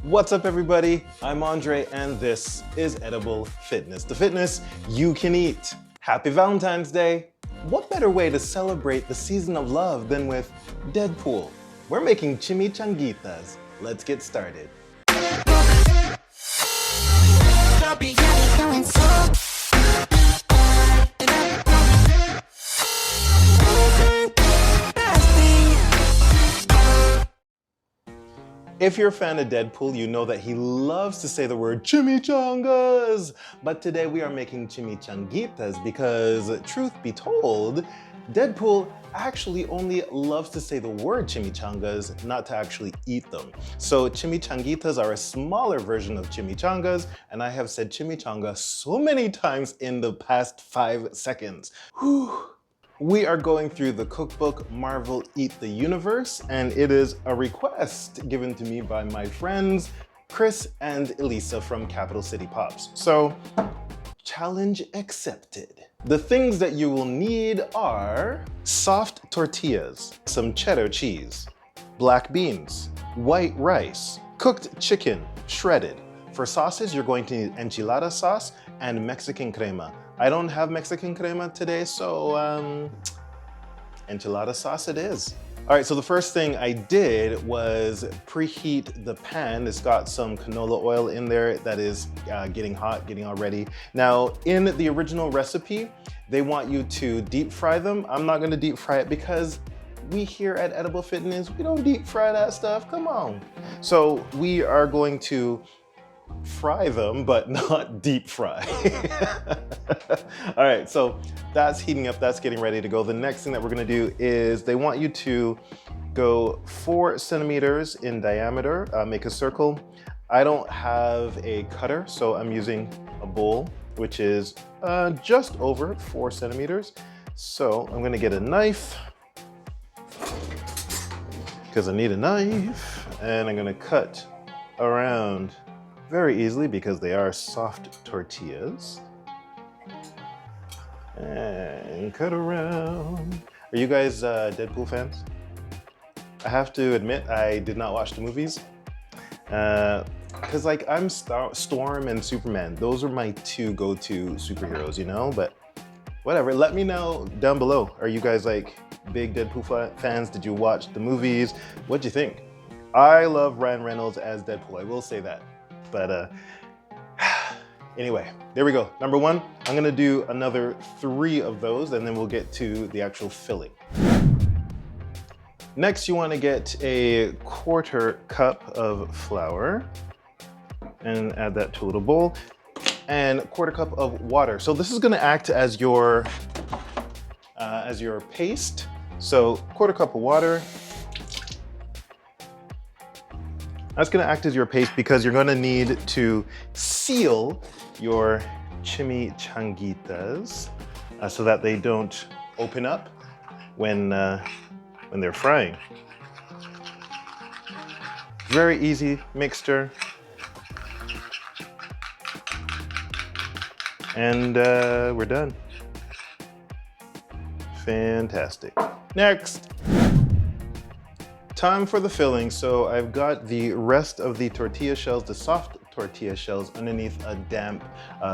What's up, everybody? I'm Andre, and this is Edible Fitness, the fitness you can eat. Happy Valentine's Day! What better way to celebrate the season of love than with Deadpool? We're making chimichangitas. Let's get started. If you're a fan of Deadpool, you know that he loves to say the word chimichangas. But today we are making chimichangitas because, truth be told, Deadpool actually only loves to say the word chimichangas, not to actually eat them. So chimichangitas are a smaller version of chimichangas, and I have said chimichanga so many times in the past 5 seconds. Whew. We are going through the cookbook Marvel Eat the Universe, and it is a request given to me by my friends Chris and Elisa from Capital City Pops. So, challenge accepted. The things that you will need are soft tortillas, some cheddar cheese, black beans, white rice, cooked chicken, shredded. For sauces, you're going to need enchilada sauce and Mexican crema. I don't have Mexican crema today, so enchilada sauce it is. All right, so the first thing I did was preheat the pan. It's got some canola oil in there that is getting hot, getting all ready. Now, in the original recipe, they want you to deep fry them. I'm not gonna deep fry it because we here at Edible Fitness, we don't deep fry that stuff, come on. So we are going to fry them, but not deep fry. All right, so that's heating up, that's getting ready to go. The next thing that we're gonna do is they want you to go 4 centimeters in diameter, make a circle. I don't have a cutter, so I'm using a bowl, which is just over 4 centimeters. So I'm gonna get a knife, because I need a knife, and I'm gonna cut around very easily because they are soft tortillas. And cut around. Are you guys Deadpool fans? I have to admit, I did not watch the movies. Cause like I'm Storm and Superman. Those are my 2 go-to superheroes, you know? But whatever, let me know down below. Are you guys like big Deadpool fans? Did you watch the movies? What'd you think? I love Ryan Reynolds as Deadpool, I will say that. But anyway, there we go. Number 1, I'm gonna do another 3 of those and then we'll get to the actual filling. Next, you wanna get a 1/4 cup of flour and add that to a little bowl, and 1/4 cup of water. So this is gonna act as your paste. So 1/4 cup of water. That's gonna act as your paste because you're gonna need to seal your chimichangitas so that they don't open up when they're frying. Very easy mixture. And we're done. Fantastic. Next. Time for the filling. So I've got the rest of the tortilla shells, the soft tortilla shells, underneath a damp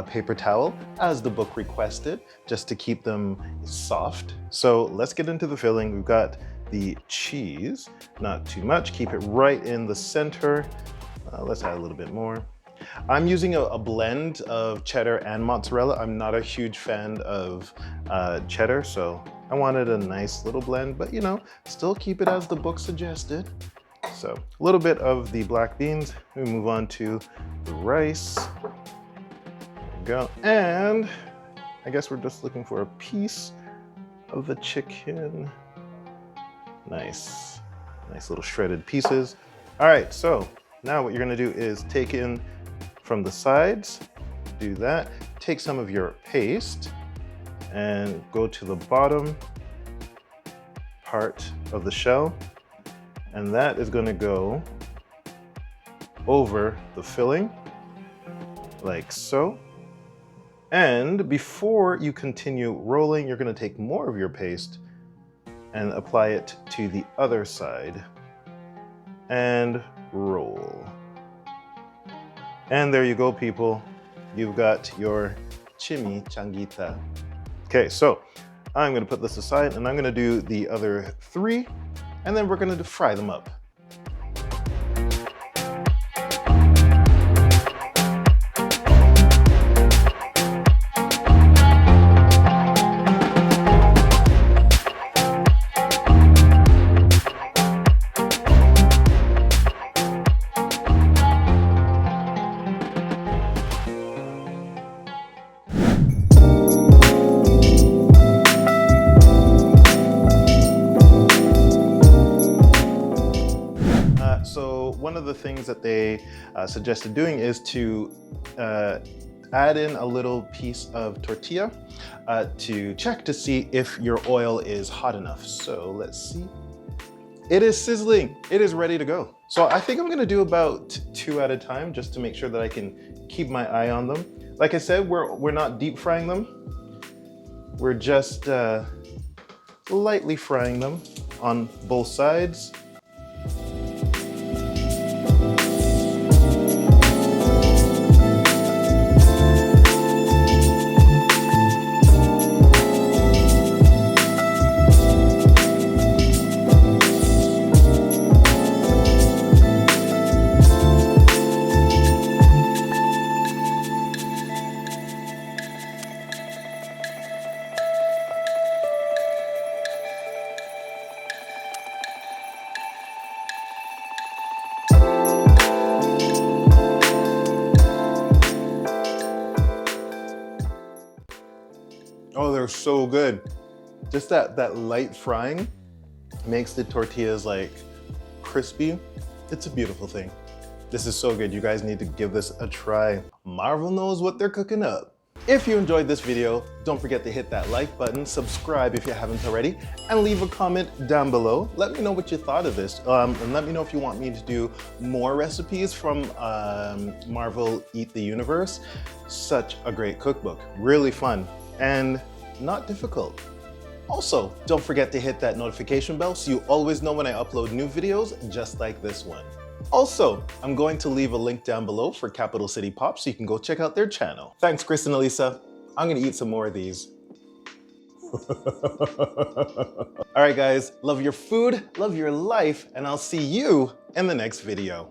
paper towel, as the book requested, just to keep them soft. So let's get into the filling. We've got the cheese, not too much, keep it right in the center. Let's add a little bit more. I'm using a blend of cheddar and mozzarella. I'm not a huge fan of cheddar, so I wanted a nice little blend, but you know, still keep it as the book suggested. So a little bit of the black beans. We move on to the rice. There we go. And I guess we're just looking for a piece of the chicken. Nice, nice little shredded pieces. All right, so now what you're gonna do is take in from the sides, do that. Take some of your paste and go to the bottom part of the shell, and that is going to go over the filling like so. And before you continue rolling, you're going to take more of your paste and apply it to the other side and roll. And there you go, people. You've got your chimichangita. Okay, so I'm gonna put this aside and I'm gonna do the other 3, and then we're gonna fry them up. So one of the things that they suggested doing is to add in a little piece of tortilla to check to see if your oil is hot enough. So let's see. It is sizzling. It is ready to go. So I think I'm gonna do about 2 at a time just to make sure that I can keep my eye on them. Like I said, we're not deep frying them. We're just lightly frying them on both sides. Oh, they're so good. Just that light frying makes the tortillas like crispy. It's a beautiful thing. This is so good. You guys need to give this a try. Marvel knows what they're cooking up. If you enjoyed this video, don't forget to hit that like button, subscribe if you haven't already, and leave a comment down below. Let me know what you thought of this. And let me know if you want me to do more recipes from Marvel Eat the Universe. Such a great cookbook, really fun and not difficult. Also, don't forget to hit that notification bell so you always know when I upload new videos just like this one. Also, I'm going to leave a link down below for Capital City Pop so you can go check out their channel. Thanks, Chris and Elisa. I'm gonna eat some more of these. All right, guys, love your food, love your life, and I'll see you in the next video.